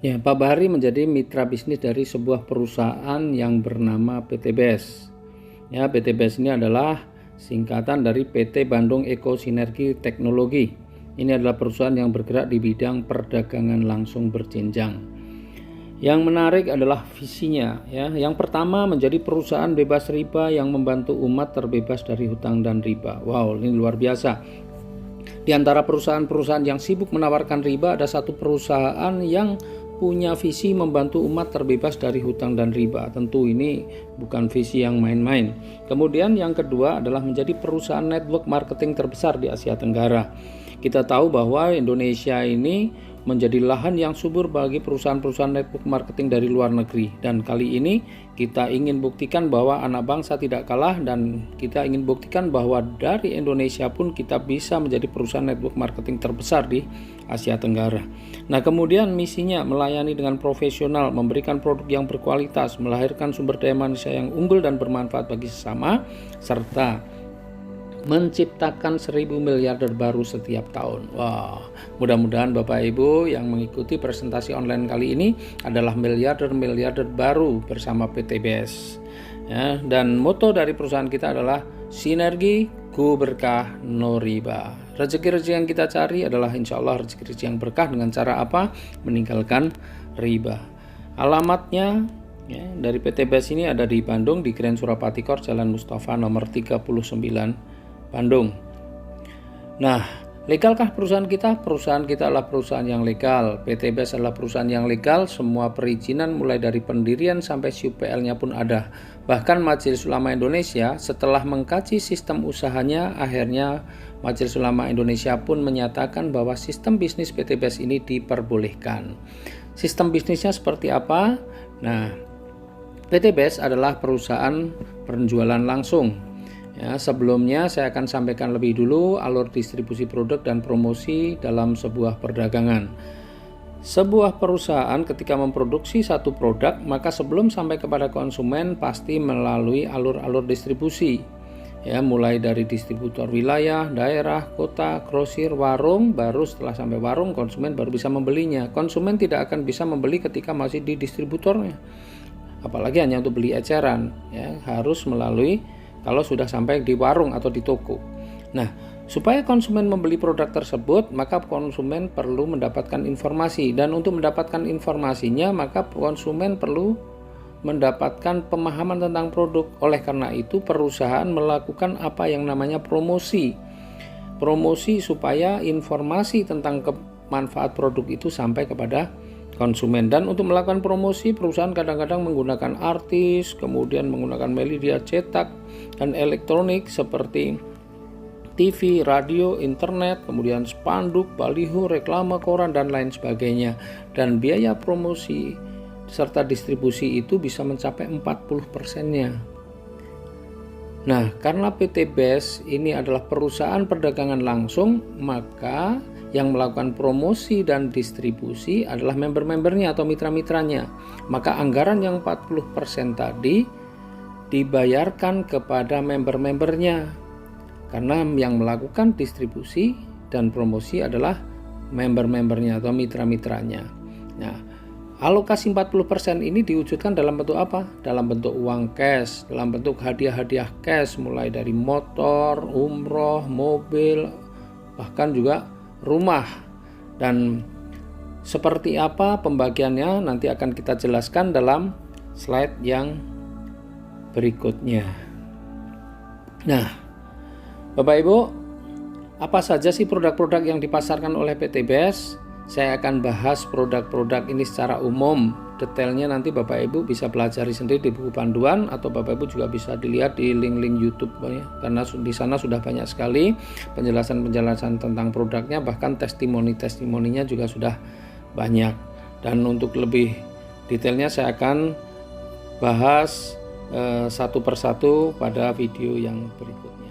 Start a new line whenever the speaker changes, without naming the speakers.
Ya, Pak Bahari menjadi mitra bisnis dari sebuah perusahaan yang bernama PT BES. Ya, PT BES ini adalah singkatan dari PT Bandung Eko Sinergi Teknologi. Ini adalah perusahaan yang bergerak di bidang perdagangan langsung berjenjang. Yang menarik adalah visinya, ya. Yang pertama, menjadi perusahaan bebas riba yang membantu umat terbebas dari hutang dan riba. Wow, ini luar biasa. Di antara perusahaan-perusahaan yang sibuk menawarkan riba, ada satu perusahaan yang punya visi membantu umat terbebas dari hutang dan riba. Tentu ini bukan visi yang main-main. Kemudian yang kedua adalah menjadi perusahaan network marketing terbesar di Asia Tenggara. Kita tahu bahwa Indonesia ini menjadi lahan yang subur bagi perusahaan-perusahaan network marketing dari luar negeri. Dan kali ini kita ingin buktikan bahwa anak bangsa tidak kalah, dan kita ingin buktikan bahwa dari Indonesia pun kita bisa menjadi perusahaan network marketing terbesar di Asia Tenggara. Nah, kemudian misinya melayani dengan profesional, memberikan produk yang berkualitas, melahirkan sumber daya manusia yang unggul dan bermanfaat bagi sesama, serta menciptakan 1000 miliarder baru setiap tahun. Wah, mudah-mudahan Bapak Ibu yang mengikuti presentasi online kali ini adalah miliarder baru bersama PT BES. Ya, dan moto dari perusahaan kita adalah sinergi, ku berkah, no riba. Rezeki-rezeki yang kita cari adalah insya Allah rezeki-rezeki yang berkah dengan cara apa? Meninggalkan riba. Alamatnya ya, dari PT BES ini ada di Bandung, di Grand Surapati Court, Jalan Mustafa nomor 39, Bandung. Nah, legalkah perusahaan kita? Perusahaan kita adalah perusahaan yang legal. PT BES adalah perusahaan yang legal. Semua perizinan mulai dari pendirian sampai SUPL-nya pun ada. Bahkan Majelis Ulama Indonesia setelah mengkaji sistem usahanya, akhirnya Majelis Ulama Indonesia pun menyatakan bahwa sistem bisnis PT BES ini diperbolehkan. Sistem bisnisnya seperti apa? Nah, PT BES adalah perusahaan penjualan langsung. Ya, sebelumnya saya akan sampaikan lebih dulu alur distribusi produk dan promosi dalam sebuah perdagangan. Sebuah perusahaan ketika memproduksi satu produk, maka sebelum sampai kepada konsumen pasti melalui alur-alur distribusi. Ya, mulai dari distributor wilayah, daerah, kota, grosir, warung, baru setelah sampai warung konsumen baru bisa membelinya. Konsumen tidak akan bisa membeli ketika masih di distributornya. Apalagi hanya untuk beli eceran, ya, harus melalui kalau sudah sampai di warung atau di toko. Nah, supaya konsumen membeli produk tersebut, maka konsumen perlu mendapatkan informasi. Dan untuk mendapatkan informasinya, maka konsumen perlu mendapatkan pemahaman tentang produk. Oleh karena itu, perusahaan melakukan apa yang namanya promosi. Promosi supaya informasi tentang manfaat produk itu sampai kepada konsumen. Dan untuk melakukan promosi, perusahaan kadang-kadang menggunakan artis, kemudian menggunakan media cetak dan elektronik seperti TV, radio, internet, kemudian spanduk, baliho, reklame, koran, dan lain sebagainya. Dan biaya promosi serta distribusi itu bisa mencapai 40%-nya. Nah, karena PT BES ini adalah perusahaan perdagangan langsung, maka yang melakukan promosi dan distribusi adalah member-membernya atau mitra-mitranya. Maka anggaran yang 40% tadi dibayarkan kepada member-membernya. Karena yang melakukan distribusi dan promosi adalah member-membernya atau mitra-mitranya. Nah, alokasi 40% ini diwujudkan dalam bentuk apa? Dalam bentuk uang cash, dalam bentuk hadiah-hadiah cash, mulai dari motor, umroh, mobil, bahkan juga rumah. Dan seperti apa pembagiannya nanti akan kita jelaskan dalam slide yang berikutnya. Nah, Bapak Ibu, apa saja sih produk-produk yang dipasarkan oleh PT BES? Saya akan bahas produk-produk ini secara umum. Detailnya nanti Bapak Ibu bisa pelajari sendiri di buku panduan, atau Bapak Ibu juga bisa dilihat di link-link YouTube ya. Karena di sana sudah banyak sekali penjelasan-penjelasan tentang produknya, bahkan testimoni-testimoninya juga sudah banyak. Dan untuk lebih detailnya saya akan bahas satu persatu pada video yang berikutnya.